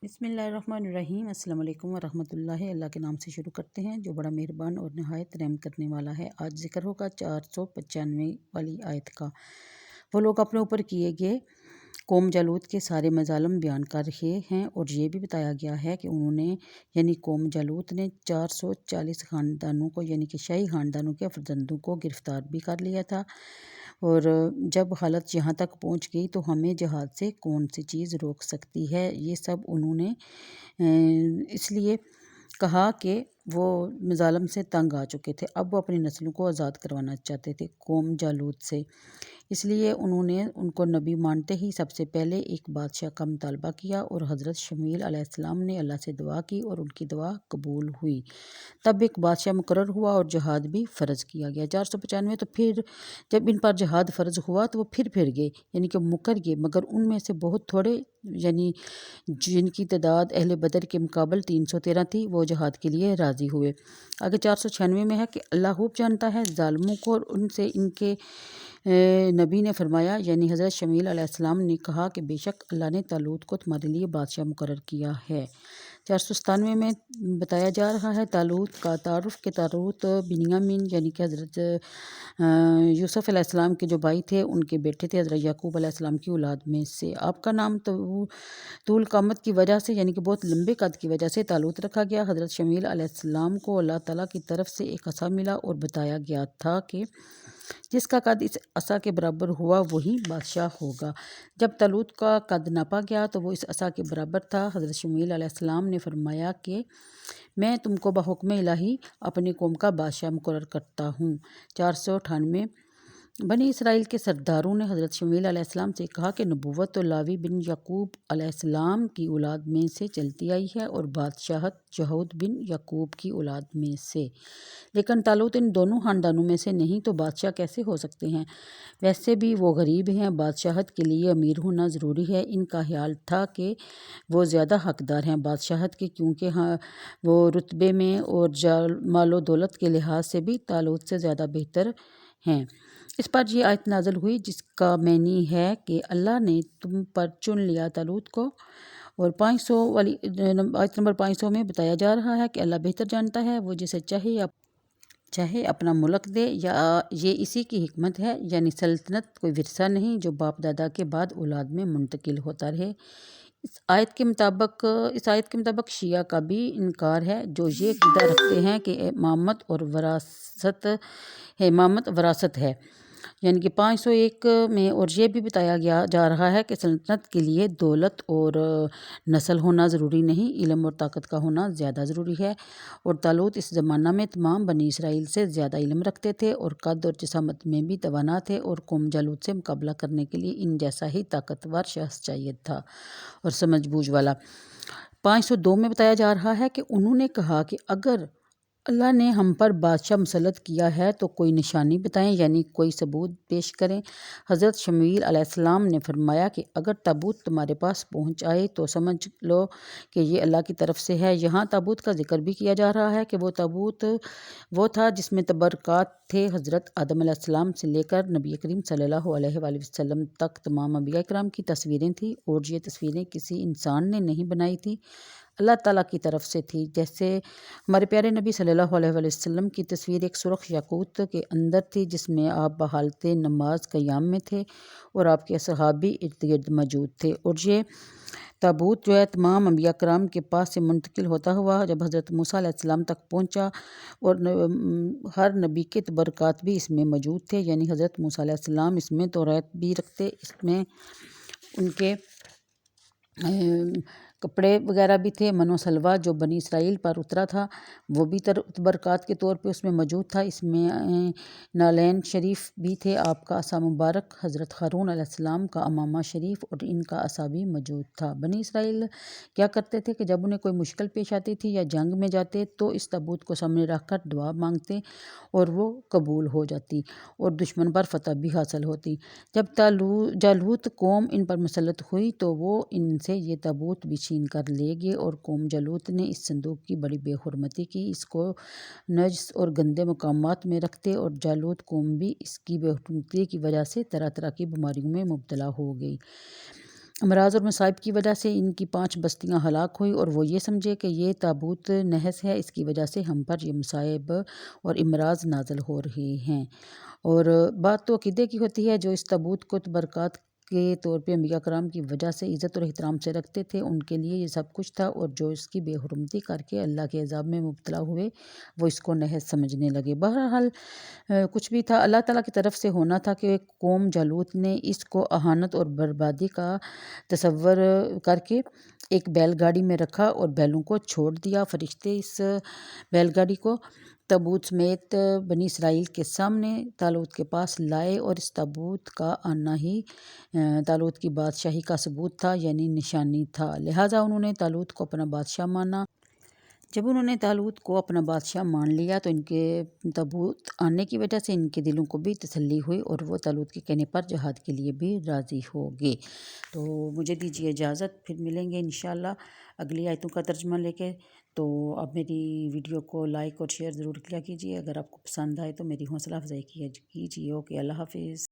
بسم اللہ الرحمن الرحیم۔ السلام علیکم ورحمۃ اللہ۔ اللہ کے نام سے شروع کرتے ہیں جو بڑا مہربان اور نہایت رحم کرنے والا ہے۔ آج ذکر ہوگا 495 والی آیت کا۔ وہ لوگ اپنے اوپر کیے گئے قوم جالوت کے سارے مظالم بیان کر رہے ہیں، اور یہ بھی بتایا گیا ہے کہ انہوں نے یعنی قوم جالوت نے 440 خاندانوں کو یعنی کہ شاہی خاندانوں کے فرزندوں کو گرفتار بھی کر لیا تھا، اور جب حالت یہاں تک پہنچ گئی تو ہمیں جہاد سے کون سی چیز روک سکتی ہے۔ یہ سب انہوں نے اس لیے کہا کہ وہ مظالم سے تنگ آ چکے تھے، اب وہ اپنی نسلوں کو آزاد کروانا چاہتے تھے قوم جالوت سے۔ اس لیے انہوں نے ان کو نبی مانتے ہی سب سے پہلے ایک بادشاہ کا مطالبہ کیا، اور حضرت شمیل علیہ السلام نے اللہ سے دعا کی اور ان کی دعا قبول ہوئی۔ تب ایک بادشاہ مقرر ہوا اور جہاد بھی فرض کیا گیا۔ 495 تو پھر جب ان پر جہاد فرض ہوا تو وہ پھر گئے یعنی کہ مکر گئے، مگر ان میں سے بہت تھوڑے یعنی جن کی تعداد اہل بدر کے مقابل 313 تھی وہ جہاد کے لیے راضی ہوئے۔ آگے 496 میں ہے کہ اللہ خوب جانتا ہے ظالموں کو، اور ان سے ان کے نبی نے فرمایا یعنی حضرت شمیل علیہ السلام نے کہا کہ بے شک اللہ نے طالوت کو تمہارے لیے بادشاہ مقرر کیا ہے۔ 497 میں بتایا جا رہا ہے طالوت کا تعارف کہ طالوت بنیامین یعنی کہ حضرت یوسف علیہ السلام کے جو بھائی تھے ان کے بیٹے تھے، حضرت یعقوب علیہ السلام کی اولاد میں سے۔ آپ کا نام طول قامت کی وجہ سے یعنی کہ بہت لمبے قد کی وجہ سے طالوت رکھا گیا۔ حضرت شمیل علیہ السلام کو اللہ تعالیٰ کی طرف سے ایک عصا ملا اور بتایا گیا تھا کہ جس کا قد اس عصا کے برابر ہوا وہی بادشاہ ہوگا۔ جب طالوت کا قد ناپا گیا تو وہ اس عصا کے برابر تھا۔ حضرت شمیل علیہ السلام نے فرمایا کہ میں تم کو بحکم الہی اپنی قوم کا بادشاہ مقرر کرتا ہوں۔ 498 بنی اسرائیل کے سرداروں نے حضرت شمیل علیہ السلام سے کہا کہ نبوت تو لاوی بن یعقوب علیہ السلام کی اولاد میں سے چلتی آئی ہے اور بادشاہت یہود بن یعقوب کی اولاد میں سے، لیکن طالوت ان دونوں خاندانوں میں سے نہیں، تو بادشاہ کیسے ہو سکتے ہیں؟ ویسے بھی وہ غریب ہیں، بادشاہت کے لیے امیر ہونا ضروری ہے۔ ان کا خیال تھا کہ وہ زیادہ حقدار ہیں بادشاہت کے، کیونکہ وہ رتبے میں اور مال و دولت کے لحاظ سے بھی طالوت سے زیادہ بہتر ہیں۔ اس پر یہ آیت نازل ہوئی جس کا معنی ہے کہ اللہ نے تم پر چن لیا طالوت کو، اور 500 والی آیت نمبر 500 میں بتایا جا رہا ہے کہ اللہ بہتر جانتا ہے، وہ جسے چاہے اپنا ملک دے، یا یہ اسی کی حکمت ہے، یعنی سلطنت کوئی ورثہ نہیں جو باپ دادا کے بعد اولاد میں منتقل ہوتا رہے۔ اس آیت کے مطابق شیعہ کا بھی انکار ہے، جو یہ عقیدہ رکھتے ہیں کہ امامت وراثت ہے، یعنی کہ 501 میں۔ اور یہ بھی بتایا جا رہا ہے کہ سلطنت کے لیے دولت اور نسل ہونا ضروری نہیں، علم اور طاقت کا ہونا زیادہ ضروری ہے، اور طالوت اس زمانہ میں تمام بنی اسرائیل سے زیادہ علم رکھتے تھے اور قد اور جسامت میں بھی توانا تھے، اور قوم جالوت سے مقابلہ کرنے کے لیے ان جیسا ہی طاقتور شخص چاہیے تھا اور سمجھ بوجھ والا۔ 502 میں بتایا جا رہا ہے کہ انہوں نے کہا کہ اگر اللہ نے ہم پر بادشاہ مسلط کیا ہے تو کوئی نشانی بتائیں، یعنی کوئی ثبوت پیش کریں۔ حضرت شمیل علیہ السلام نے فرمایا کہ اگر تابوت تمہارے پاس پہنچ آئے تو سمجھ لو کہ یہ اللہ کی طرف سے ہے۔ یہاں تابوت کا ذکر بھی کیا جا رہا ہے کہ وہ تابوت وہ تھا جس میں تبرکات تھے۔ حضرت آدم علیہ السلام سے لے کر نبی کریم صلی اللہ علیہ وآلہ وسلم تک تمام انبیاء کرام کی تصویریں تھیں، اور یہ تصویریں کسی انسان نے نہیں بنائی تھیں، اللہ تعالیٰ کی طرف سے تھی۔ جیسے ہمارے پیارے نبی صلی اللہ علیہ وآلہ وسلم کی تصویر ایک سرخ یاقوت کے اندر تھی، جس میں آپ بحالت نماز قیام میں تھے اور آپ کے صحابی ارد گرد موجود تھے، اور یہ تابوت جو ہے تمام انبیاء کرام کے پاس سے منتقل ہوتا ہوا جب حضرت موسیٰ علیہ السلام تک پہنچا، اور ہر نبی کے تبرکات بھی اس میں موجود تھے، یعنی حضرت موسیٰ علیہ السلام اس میں توریت بھی رکھتے، اس میں ان کے کپڑے وغیرہ بھی تھے، من و سلوہ جو بنی اسرائیل پر اترا تھا وہ بھی برکات کے طور پہ اس میں موجود تھا۔ اس میں نالین شریف بھی تھے، آپ کا عصا مبارک، حضرت ہارون علیہ السلام کا امامہ شریف، اور ان کا عصا بھی موجود تھا۔ بنی اسرائیل کیا کرتے تھے کہ جب انہیں کوئی مشکل پیش آتی تھی یا جنگ میں جاتے تو اس تابوت کو سامنے رکھ کر دعا مانگتے اور وہ قبول ہو جاتی اور دشمن پر فتح بھی حاصل ہوتی۔ جب جالوت قوم ان پر مسلط ہوئی تو وہ ان سے یہ تابوت بھی چھین کر لے گئے، اور قوم جالوت نے اس صندوق کی بڑی بے حرمتی کی، اس کو نجس اور گندے مقامات میں رکھتے، اور جالوت قوم بھی اس کی بے حرمتی کی وجہ سے طرح طرح کی بیماریوں میں مبتلا ہو گئی۔ امراض اور مصائب کی وجہ سے ان کی 5 بستیاں ہلاک ہوئی، اور وہ یہ سمجھے کہ یہ تابوت نحس ہے، اس کی وجہ سے ہم پر یہ مصائب اور امراض نازل ہو رہے ہیں۔ اور بات تو عقیدے کی ہوتی ہے، جو اس تابوت کو برکات کے طور پہ انبیاء کرام کی وجہ سے عزت اور احترام سے رکھتے تھے، ان کے لیے یہ سب کچھ تھا، اور جو اس کی بے حرمتی کر کے اللہ کے عذاب میں مبتلا ہوئے وہ اس کو نحس سمجھنے لگے۔ بہرحال کچھ بھی تھا، اللہ تعالیٰ کی طرف سے ہونا تھا کہ قوم جالوت نے اس کو اہانت اور بربادی کا تصور کر کے ایک بیل گاڑی میں رکھا اور بیلوں کو چھوڑ دیا۔ فرشتے اس بیل گاڑی کو تابوت سمیت بنی اسرائیل کے سامنے طالوت کے پاس لائے، اور اس تابوت کا آنا ہی طالوت کی بادشاہی کا ثبوت تھا، یعنی نشانی تھا۔ لہٰذا انہوں نے طالوت کو اپنا بادشاہ مانا۔ جب انہوں نے طالوت کو اپنا بادشاہ مان لیا تو ان کے تابوت آنے کی وجہ سے ان کے دلوں کو بھی تسلی ہوئی، اور وہ طالوت کے کہنے پر جہاد کے لیے بھی راضی ہو گئے۔ تو مجھے دیجیے اجازت، پھر ملیں گے انشاءاللہ اگلی آیتوں کا ترجمہ لے کے۔ تو اب میری ویڈیو کو لائک اور شیئر ضرور کیا کیجیے، اگر آپ کو پسند آئے تو میری حوصلہ افزائی کیجیے۔ اوکے، اللہ حافظ۔